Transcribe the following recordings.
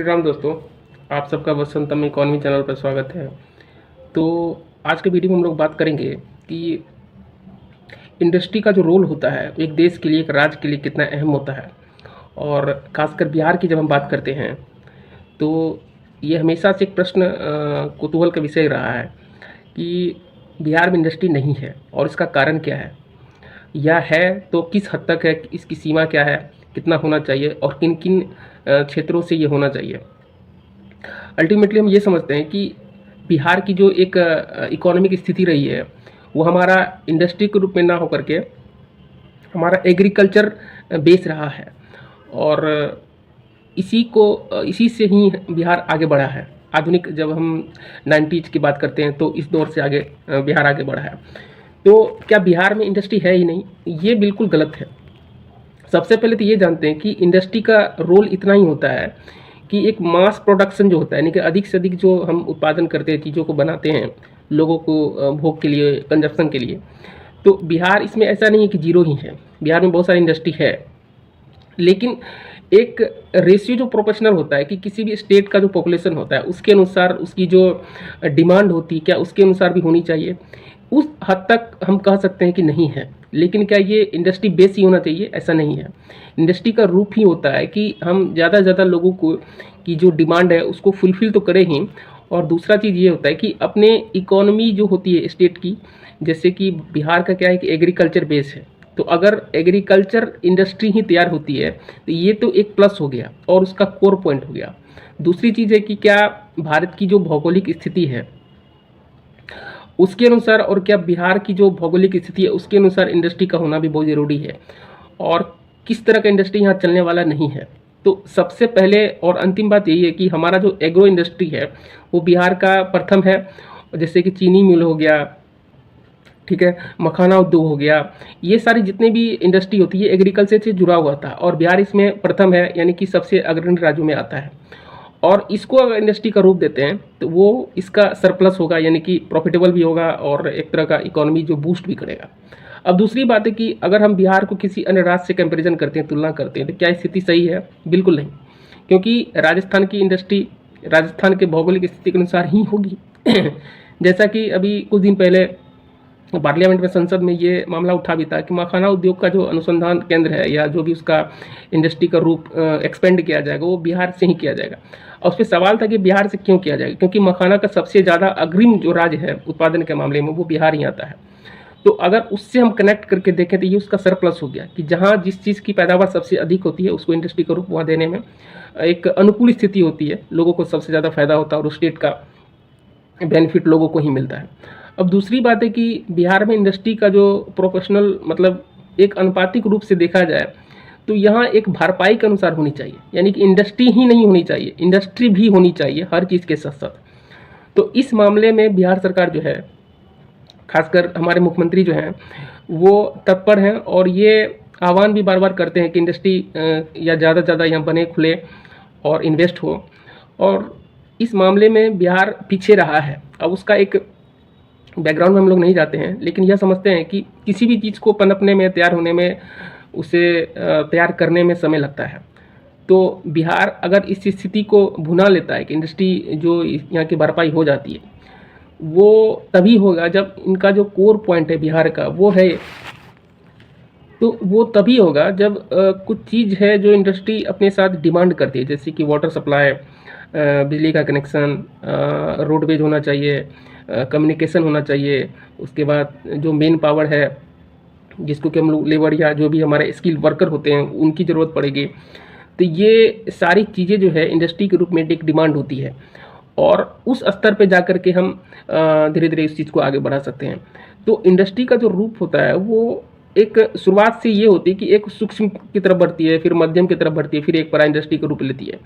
श्री राम दोस्तों, आप सबका वसंतम इकॉनमी चैनल पर स्वागत है। तो आज के वीडियो में हम लोग बात करेंगे कि इंडस्ट्री का जो रोल होता है एक देश के लिए, एक राज्य के लिए कितना अहम होता है। और खासकर बिहार की जब हम बात करते हैं तो ये हमेशा से एक प्रश्न कुतूहल का विषय रहा है कि बिहार में इंडस्ट्री नहीं है और इसका कारण क्या है, या है तो किस हद तक है, इसकी सीमा क्या है, कितना होना चाहिए और किन किन क्षेत्रों से ये होना चाहिए। अल्टीमेटली हम ये समझते हैं कि बिहार की जो एक इकोनॉमिक स्थिति रही है वो हमारा इंडस्ट्री के रूप में ना होकर के हमारा एग्रीकल्चर बेस रहा है। और इसी से ही बिहार आगे बढ़ा है। आधुनिक जब हम 90s की बात करते हैं तो इस दौर से आगे बिहार आगे बढ़ा है। तो क्या बिहार में इंडस्ट्री है ही नहीं? ये बिल्कुल गलत है। सबसे पहले तो ये जानते हैं कि इंडस्ट्री का रोल इतना ही होता है कि एक मास प्रोडक्शन जो होता है, यानी कि अधिक से अधिक जो हम उत्पादन करते हैं, चीज़ों को बनाते हैं लोगों को भोग के लिए, कंजप्शन के लिए। तो बिहार इसमें ऐसा नहीं है कि जीरो ही है, बिहार में बहुत सारी इंडस्ट्री है। लेकिन एक रेशियो जो प्रोपोर्शनल होता है कि किसी भी स्टेट का जो पॉपुलेशन होता है उसके अनुसार उसकी जो डिमांड होती है क्या उसके अनुसार भी होनी चाहिए, उस हद तक हम कह सकते हैं कि नहीं है। लेकिन क्या ये इंडस्ट्री बेस ही होना चाहिए? ऐसा नहीं है। इंडस्ट्री का रूप ही होता है कि हम ज़्यादा से ज़्यादा लोगों को की जो डिमांड है उसको फुलफ़िल तो करें ही। और दूसरा चीज़ ये होता है कि अपने इकोनॉमी जो होती है स्टेट की, जैसे कि बिहार का क्या है कि एग्रीकल्चर बेस है, तो अगर एग्रीकल्चर इंडस्ट्री ही तैयार होती है तो ये तो एक प्लस हो गया और उसका कोर पॉइंट हो गया। दूसरी चीज़ है कि क्या भारत की जो भौगोलिक स्थिति है उसके अनुसार, और क्या बिहार की जो भौगोलिक स्थिति है उसके अनुसार इंडस्ट्री का होना भी बहुत ज़रूरी है। और किस तरह का इंडस्ट्री यहाँ चलने वाला नहीं है। तो सबसे पहले और अंतिम बात यही है कि हमारा जो एग्रो इंडस्ट्री है वो बिहार का प्रथम है। जैसे कि चीनी मिल हो गया, ठीक है, मखाना उद्योग हो गया, ये सारी जितने भी इंडस्ट्री होती है एग्रीकल्चर से जुड़ा हुआ था और बिहार इसमें प्रथम है, यानी कि सबसे अग्रणी राज्यों में आता है। और इसको अगर इंडस्ट्री का रूप देते हैं तो वो इसका सरप्लस होगा, यानी कि प्रॉफिटेबल भी होगा और एक तरह का इकोनॉमी जो बूस्ट भी करेगा। अब दूसरी बात है कि अगर हम बिहार को किसी अन्य राज्य से कंपैरिजन करते हैं, तुलना करते हैं, तो क्या स्थिति सही है? बिल्कुल नहीं, क्योंकि राजस्थान की इंडस्ट्री राजस्थान के भौगोलिक स्थिति के अनुसार ही होगी। जैसा कि अभी कुछ दिन पहले पार्लियामेंट में, संसद में ये मामला उठा भी था कि मखाना उद्योग का जो अनुसंधान केंद्र है या जो भी उसका इंडस्ट्री का रूप एक्सपेंड किया जाएगा वो बिहार से ही किया जाएगा। और उस पर सवाल था कि बिहार से क्यों किया जाएगा, क्योंकि मखाना का सबसे ज़्यादा अग्रिम जो राज्य है उत्पादन के मामले में वो बिहार ही आता है। तो अगर उससे हम कनेक्ट करके देखें तो ये उसका सरप्लस हो गया कि जहाँ जिस चीज़ की पैदावार सबसे अधिक होती है उसको इंडस्ट्री का रूप वहाँ देने में एक अनुकूल स्थिति होती है, लोगों को सबसे ज़्यादा फायदा होता है और उस स्टेट का बेनिफिट लोगों को ही मिलता है। अब दूसरी बात है कि बिहार में इंडस्ट्री का जो प्रोफेशनल मतलब एक अनुपातिक रूप से देखा जाए तो यहाँ एक भरपाई के अनुसार होनी चाहिए, यानी कि इंडस्ट्री ही नहीं होनी चाहिए, इंडस्ट्री भी होनी चाहिए हर चीज़ के साथ साथ। तो इस मामले में बिहार सरकार जो है, खासकर हमारे मुख्यमंत्री जो हैं वो तत्पर हैं और ये आह्वान भी बार बार करते हैं कि इंडस्ट्री या ज़्यादा से ज़्यादा यहाँ बने, खुले और इन्वेस्ट हो। और इस मामले में बिहार पीछे रहा है। अब उसका एक बैकग्राउंड में हम लोग नहीं जाते हैं, लेकिन यह समझते हैं कि किसी भी चीज़ को पनपने में, तैयार होने में, उसे तैयार करने में समय लगता है। तो बिहार अगर इस स्थिति को भुना लेता है कि इंडस्ट्री जो यहाँ की भरपाई हो जाती है वो तभी होगा जब इनका जो कोर पॉइंट है बिहार का वो है, तो वो तभी होगा जब कुछ चीज़ है जो इंडस्ट्री अपने साथ डिमांड करती है, जैसे कि वाटर सप्लाई, बिजली का कनेक्शन, रोडवेज होना चाहिए, कम्युनिकेशन होना चाहिए, उसके बाद जो मेन पावर है जिसको कि हम लोग लेबर या जो भी हमारे स्किल वर्कर होते हैं उनकी ज़रूरत पड़ेगी। तो ये सारी चीज़ें जो है इंडस्ट्री के रूप में एक डिमांड होती है और उस स्तर पे जाकर के हम धीरे धीरे इस चीज़ को आगे बढ़ा सकते हैं। तो इंडस्ट्री का जो रूप होता है वो एक शुरुआत से ये होती है कि एक सूक्ष्म की तरफ बढ़ती है, फिर मध्यम की तरफ बढ़ती है, फिर एक बड़ा इंडस्ट्री का रूप लेती है।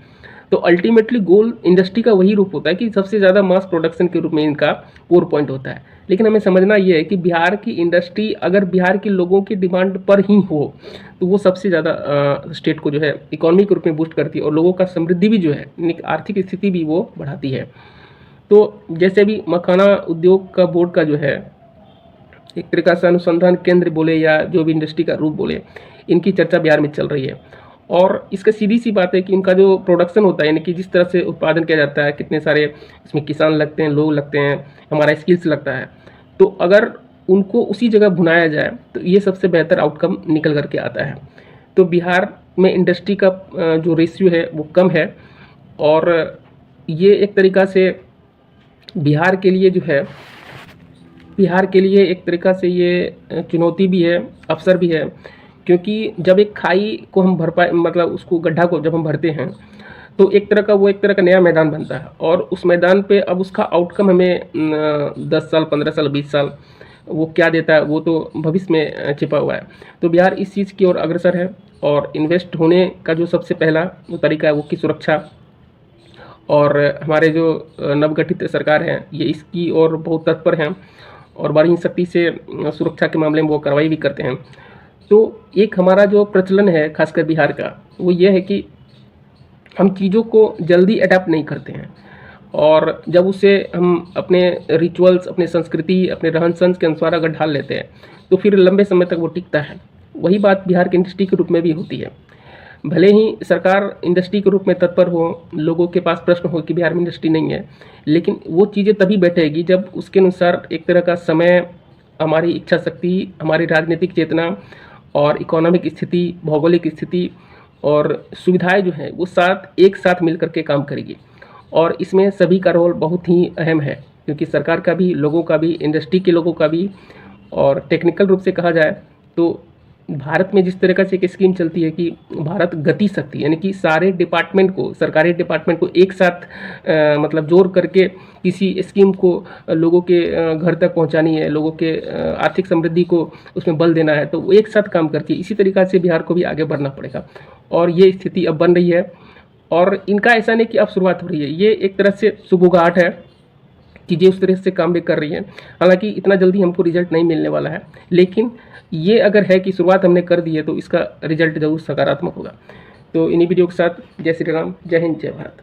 तो अल्टीमेटली गोल इंडस्ट्री का वही रूप होता है कि सबसे ज़्यादा मास प्रोडक्शन के रूप में इनका कोर पॉइंट होता है। लेकिन हमें समझना ये है कि बिहार की इंडस्ट्री अगर बिहार के लोगों की डिमांड पर ही हो तो वो सबसे ज़्यादा स्टेट को जो है इकोनॉमी के रूप में बूस्ट करती है और लोगों का समृद्धि भी जो है, आर्थिक स्थिति भी वो बढ़ाती है। तो जैसे भी मखाना उद्योग का बोर्ड का जो है एक प्रकार से अनुसंधान केंद्र बोले या जो भी इंडस्ट्री का रूप बोले, इनकी चर्चा बिहार में चल रही है और इसका सीधी सी बात है कि इनका जो प्रोडक्शन होता है, यानी कि जिस तरह से उत्पादन किया जाता है, कितने सारे इसमें किसान लगते हैं, लोग लगते हैं, हमारा स्किल्स लगता है, तो अगर उनको उसी जगह भुनाया जाए तो ये सबसे बेहतर आउटकम निकल करके आता है। तो बिहार में इंडस्ट्री का जो रेशियो है वो कम है, और ये एक तरीक़ा से बिहार के लिए जो है, बिहार के लिए एक तरीक़ा से ये चुनौती भी है, अवसर भी है, क्योंकि जब एक खाई को हम भर पाए, मतलब उसको गड्ढा को जब हम भरते हैं तो एक तरह का नया मैदान बनता है, और उस मैदान पे अब उसका आउटकम हमें 10 साल, 15 साल, 20 साल वो क्या देता है वो तो भविष्य में छिपा हुआ है। तो बिहार इस चीज़ की ओर अग्रसर है, और इन्वेस्ट होने का जो सबसे पहला तरीका है वो की सुरक्षा, और हमारे जो नवगठित सरकार है ये इसकी ओर बहुत तत्पर हैं, और बड़ी शक्ति से सुरक्षा के मामले में वो कार्रवाई भी करते हैं। तो एक हमारा जो प्रचलन है खासकर बिहार का, वो ये है कि हम चीज़ों को जल्दी अडेप्ट नहीं करते हैं, और जब उसे हम अपने रिचुअल्स, अपने संस्कृति, अपने रहन सहन के अनुसार अगर ढाल लेते हैं तो फिर लंबे समय तक वो टिकता है। वही बात बिहार की इंडस्ट्री के रूप में भी होती है। भले ही सरकार इंडस्ट्री के रूप में तत्पर हो, लोगों के पास प्रश्न हो कि बिहार में इंडस्ट्री नहीं है, लेकिन वो चीज़ें तभी बैठेगी जब उसके अनुसार एक तरह का समय, हमारी इच्छा शक्ति, हमारी राजनीतिक चेतना और इकोनॉमिक स्थिति, भौगोलिक स्थिति और सुविधाएं जो हैं वो एक साथ मिल करके काम करेगी। और इसमें सभी का रोल बहुत ही अहम है, क्योंकि सरकार का भी, लोगों का भी, इंडस्ट्री के लोगों का भी। और टेक्निकल रूप से कहा जाए तो भारत में जिस तरह से एक स्कीम चलती है कि भारत गति शक्ति, यानी कि सारे डिपार्टमेंट को, सरकारी डिपार्टमेंट को एक साथ मतलब जोड़ करके किसी स्कीम को लोगों के घर तक पहुंचानी है, लोगों के आर्थिक समृद्धि को उसमें बल देना है, तो वो एक साथ काम करती है। इसी तरीक़ा से बिहार को भी आगे बढ़ना पड़ेगा, और ये स्थिति अब बन रही है। और इनका ऐसा नहीं कि अब शुरुआत हो रही है, ये एक तरह से शुरुआत है, चीज़ें उस तरह से काम भी कर रही हैं। हालांकि इतना जल्दी हमको रिजल्ट नहीं मिलने वाला है, लेकिन ये अगर है कि शुरुआत हमने कर दी है तो इसका रिजल्ट ज़रूर सकारात्मक होगा। तो इन्हीं वीडियो के साथ जय श्री राम, जय हिंद, जय भारत।